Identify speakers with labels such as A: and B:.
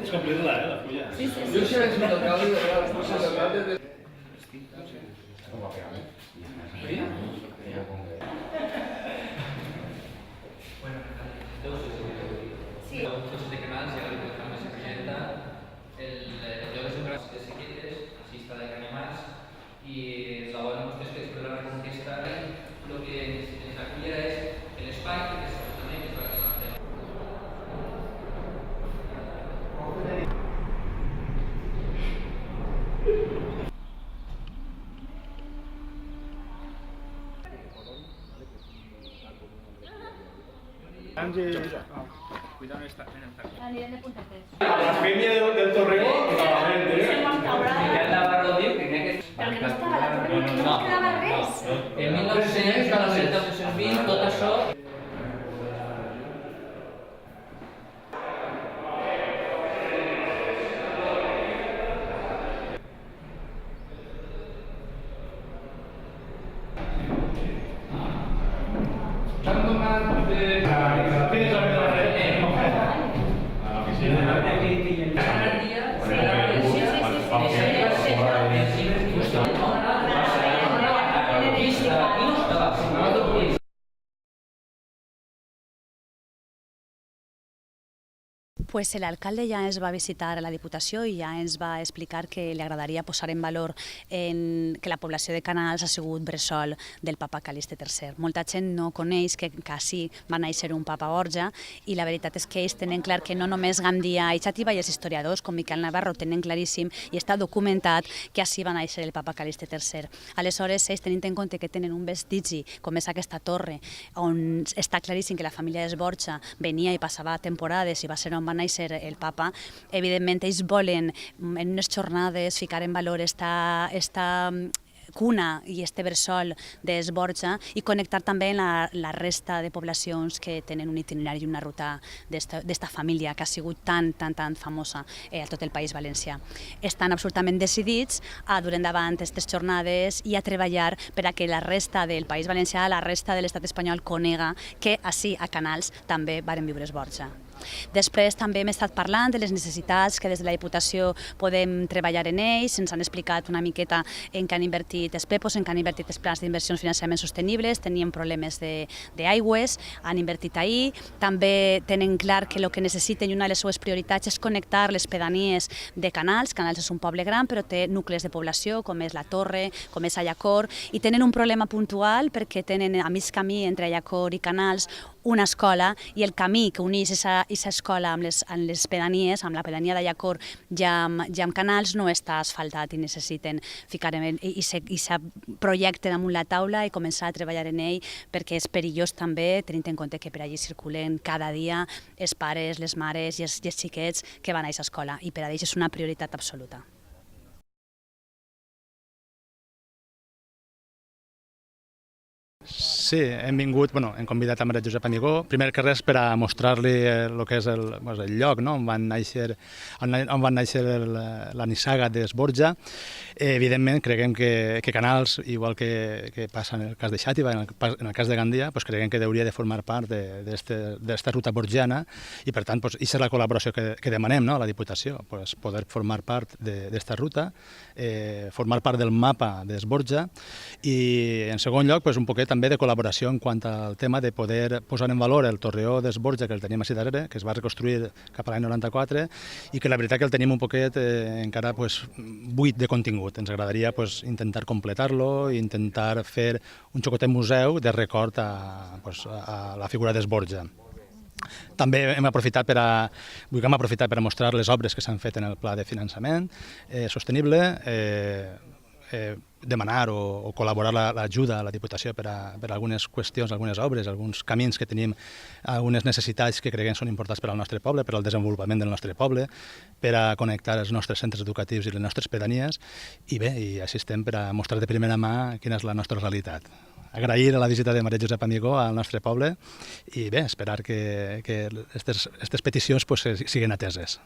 A: És completa la fulla.
B: Sí, sí,
C: Jo
B: sí.
C: si hagués vingut alcalde, de...
B: Sí.
D: Cosas de canals y ahora también se presenta el lloc és un gran de sequetes, així està de Canimals, i la bona mostra és que després de la Reconquesta el que ens aculla és l'espai que és també que es va quedar.
A: Cuidado en esta.
B: Anirem de puntetes.
A: La femia del Torreó,
B: Se m'ha encaurada.
D: I el Navarro diu que n'hi ha
B: Però que no estava la torre, no quedava res.
D: En 1920, tot això...
E: Pues el alcalde ja ens va visitar a la Diputació i ja ens va explicar que li agradaria posar en valor que la població de Canals ha sigut bressol del papa Calixte III. Molta gent no coneix que així va néixer un papa Borja i la veritat és que ells tenen clar que no només Gandia i Xàtiva i els historiadors com Miquel Navarro tenen claríssim i està documentat que així va néixer el papa Calixte III. Aleshores, ells tenint en compte que tenen un vestigi com és aquesta torre on està claríssim que la família d'Esborja venia i passava temporades i va ser on va néixer el papa, evidentment ells volen en unes jornades ficar en valor esta cuna i este bressol d'Esborja i connectar també la resta de poblacions que tenen un itinerari i una ruta d'esta família que ha sigut tan famosa a tot el País Valencià. Estan absolutament decidits a dur endavant aquestes jornades i a treballar per a que la resta del País Valencià, la resta de l'estat espanyol, conega que ací a Canals també varen viure Esborja. Després també hem estat parlant de les necessitats que des de la Diputació podem treballar en ells, ens han explicat una miqueta en què han invertit els PEPOs, en què han invertit els plans d'inversions finançament sostenibles, tenien problemes d'aigües, han invertit ahir, també tenen clar que el que necessiten i una de les seues prioritats és connectar les pedanies de Canals. Canals és un poble gran però té nuclis de població com és la Torre, com és Allacor i tenen un problema puntual perquè tenen a mig camí entre Allacor i Canals una escola i el camí que uneix aquesta escola amb les pedanies, amb la pedania d'Allacor i amb Canals, no està asfaltat i necessiten ficar aquest projecte damunt la taula i començar a treballar en ell perquè és perillós també, tenint en compte que per allí circulen cada dia els pares, les mares i els xiquets que van a aquesta escola i per a ells és una prioritat absoluta.
F: Sí, hem vingut, hem convidat a Maria Josep Amigó, primer que res per a mostrar-li el que és el lloc on van néixer la nissaga d'Esborja. Evidentment, creiem que Canals, igual que passa en el cas de Xàtiva, en el cas de Gandia, creiem que hauria de formar part d'esta ruta borgiana i, per tant, aquesta és la col·laboració que demanem a la Diputació, poder formar part d'esta ruta, formar part del mapa d'Esborja i, en segon lloc, un poquet també de col·laboració en quant al tema de poder posar en valor el torreó d'Esborja que el tenim així darrere, que es va reconstruir cap a l'any 94 i que la veritat que el tenim un poquet encara buit de contingut. Ens agradaria intentar completar-lo i intentar fer un xocotet museu de record a la figura d'Esborja. També vulguem aprofitar per a mostrar les obres que s'han fet en el pla de finançament sostenible, demanar o col·laborar l'ajuda a la Diputació per a algunes qüestions, algunes obres, alguns camins que tenim, algunes necessitats que creiem són importants per al nostre poble, per al desenvolupament del nostre poble, per a connectar els nostres centres educatius i les nostres pedanies i així estem per a mostrar de primera mà quina és la nostra realitat. Agrair la visita de Maria Josep Amigó al nostre poble i esperar que aquestes peticions siguin ateses.